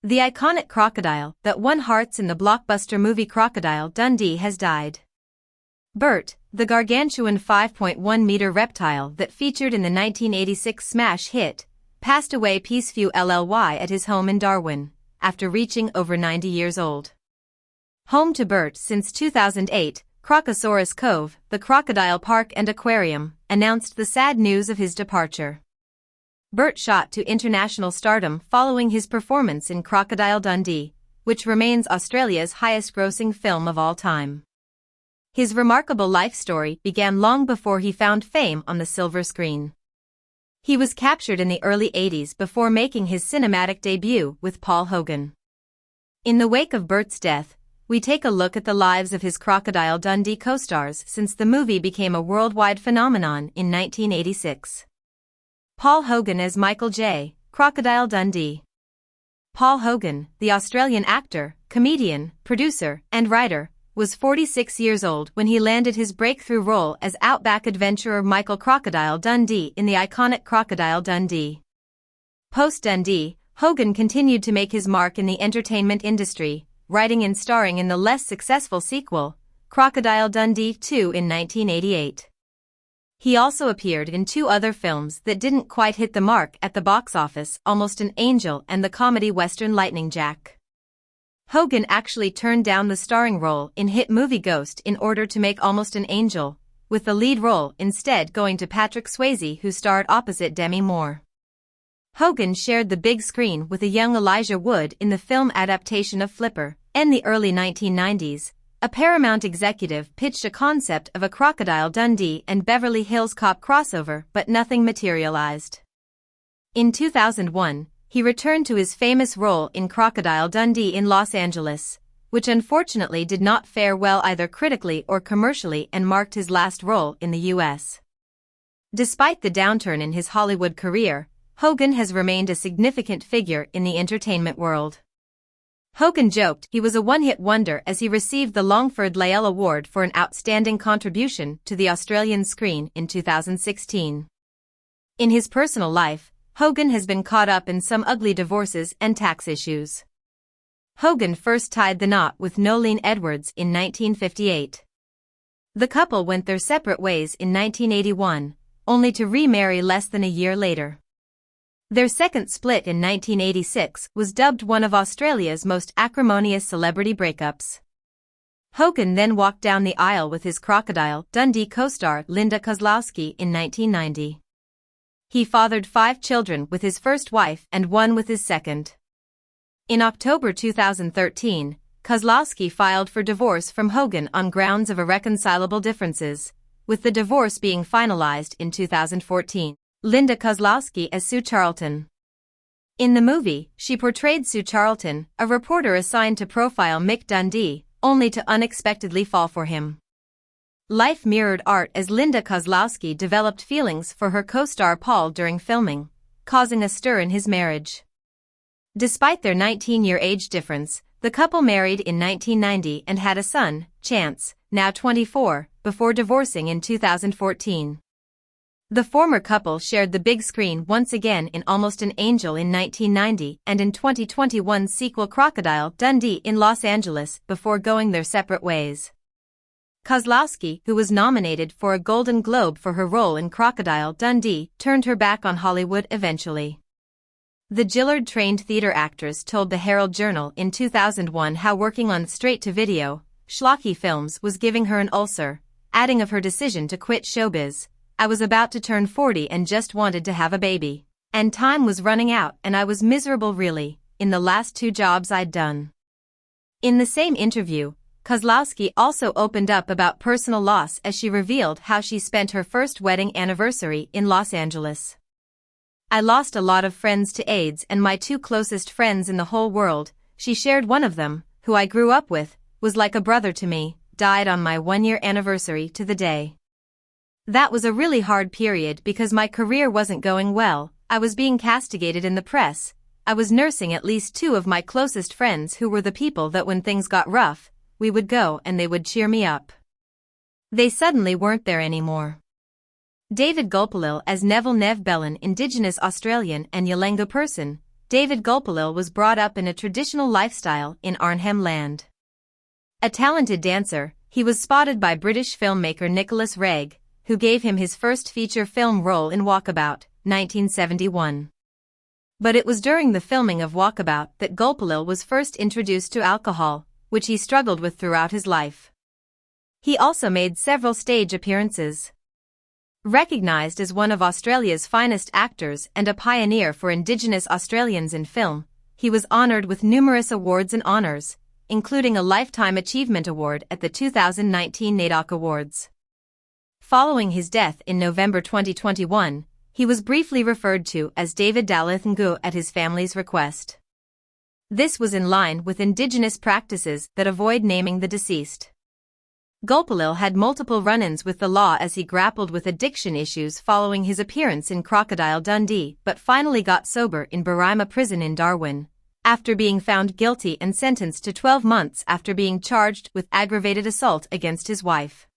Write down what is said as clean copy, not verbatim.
The iconic crocodile that won hearts in the blockbuster movie Crocodile Dundee has died. Burt, the gargantuan 5.1-meter reptile that featured in the 1986 smash hit, passed away peacefu at his home in Darwin, after reaching over 90 years old. Home to Burt since 2008, Crocosaurus Cove, the crocodile park and aquarium, announced the sad news of his departure. Burt shot to international stardom following his performance in Crocodile Dundee, which remains Australia's highest-grossing film of all time. His remarkable life story began long before he found fame on the silver screen. He was captured in the early 80s before making his cinematic debut with Paul Hogan. In the wake of Burt's death, we take a look at the lives of his Crocodile Dundee co-stars since the movie became a worldwide phenomenon in 1986. Paul Hogan as Michael J. Crocodile Dundee. Paul Hogan, the Australian actor, comedian, producer, and writer, was 46 years old when he landed his breakthrough role as outback adventurer Michael Crocodile Dundee in the iconic Crocodile Dundee. Post-Dundee, Hogan continued to make his mark in the entertainment industry, writing and starring in the less successful sequel, Crocodile Dundee 2 in 1988. He also appeared in two other films that didn't quite hit the mark at the box office, Almost an Angel and the comedy western Lightning Jack. Hogan actually turned down the starring role in hit movie Ghost in order to make Almost an Angel, with the lead role instead going to Patrick Swayze, who starred opposite Demi Moore. Hogan shared the big screen with a young Elijah Wood in the film adaptation of Flipper. In the early 1990s, a Paramount executive pitched a concept of a Crocodile Dundee and Beverly Hills Cop crossover, but nothing materialized. In 2001, he returned to his famous role in Crocodile Dundee in Los Angeles, which unfortunately did not fare well either critically or commercially and marked his last role in the U.S. Despite the downturn in his Hollywood career, Hogan has remained a significant figure in the entertainment world. Hogan joked he was a one-hit wonder as he received the Longford Lyell Award for an outstanding contribution to the Australian screen in 2016. In his personal life, Hogan has been caught up in some ugly divorces and tax issues. Hogan first tied the knot with Nolene Edwards in 1958. The couple went their separate ways in 1981, only to remarry less than a year later. Their second split in 1986 was dubbed one of Australia's most acrimonious celebrity breakups. Hogan then walked down the aisle with his Crocodile Dundee co-star Linda Kozlowski in 1990. He fathered 5 children with his first wife and 1 with his second. In October 2013, Kozlowski filed for divorce from Hogan on grounds of irreconcilable differences, with the divorce being finalized in 2014. Linda Kozlowski as Sue Charlton. In the movie, she portrayed Sue Charlton, a reporter assigned to profile Mick Dundee, only to unexpectedly fall for him. Life mirrored art as Linda Kozlowski developed feelings for her co-star Paul during filming, causing a stir in his marriage. Despite their 19-year age difference, the couple married in 1990 and had a son, Chance, now 24, before divorcing in 2014. The former couple shared the big screen once again in Almost an Angel in 1990 and in 2021's sequel Crocodile Dundee in Los Angeles before going their separate ways. Kozlowski, who was nominated for a Golden Globe for her role in Crocodile Dundee, turned her back on Hollywood eventually. The Gillard-trained theater actress told the Herald Journal in 2001 how working on straight-to-video, schlocky films was giving her an ulcer, adding of her decision to quit showbiz. I was about to turn 40 and just wanted to have a baby. And time was running out and I was miserable really, in the last 2 jobs I'd done. In the same interview, Kozlowski also opened up about personal loss as she revealed how she spent her first wedding anniversary in Los Angeles. I lost a lot of friends to AIDS and my 2 closest friends in the whole world, she shared. One of them, who I grew up with, was like a brother to me, died on my 1-year anniversary to the day. That was a really hard period because my career wasn't going well, I was being castigated in the press, I was nursing at least 2 of my closest friends who were the people that when things got rough, we would go and they would cheer me up. They suddenly weren't there anymore. David Gulpilil as Neville Nev Bellin, Indigenous Australian and Yolngu person, David Gulpilil was brought up in a traditional lifestyle in Arnhem Land. A talented dancer, he was spotted by British filmmaker Nicholas Reg, who gave him his first feature film role in Walkabout, 1971. But it was during the filming of Walkabout that Gulpilil was first introduced to alcohol, which he struggled with throughout his life. He also made several stage appearances. Recognized as one of Australia's finest actors and a pioneer for Indigenous Australians in film, he was honored with numerous awards and honors, including a Lifetime Achievement Award at the 2019 NAIDOC Awards. Following his death in November 2021, he was briefly referred to as David Dalathngu at his family's request. This was in line with Indigenous practices that avoid naming the deceased. Gulpilil had multiple run-ins with the law as he grappled with addiction issues following his appearance in Crocodile Dundee, but finally got sober in Berrima Prison in Darwin, after being found guilty and sentenced to 12 months after being charged with aggravated assault against his wife.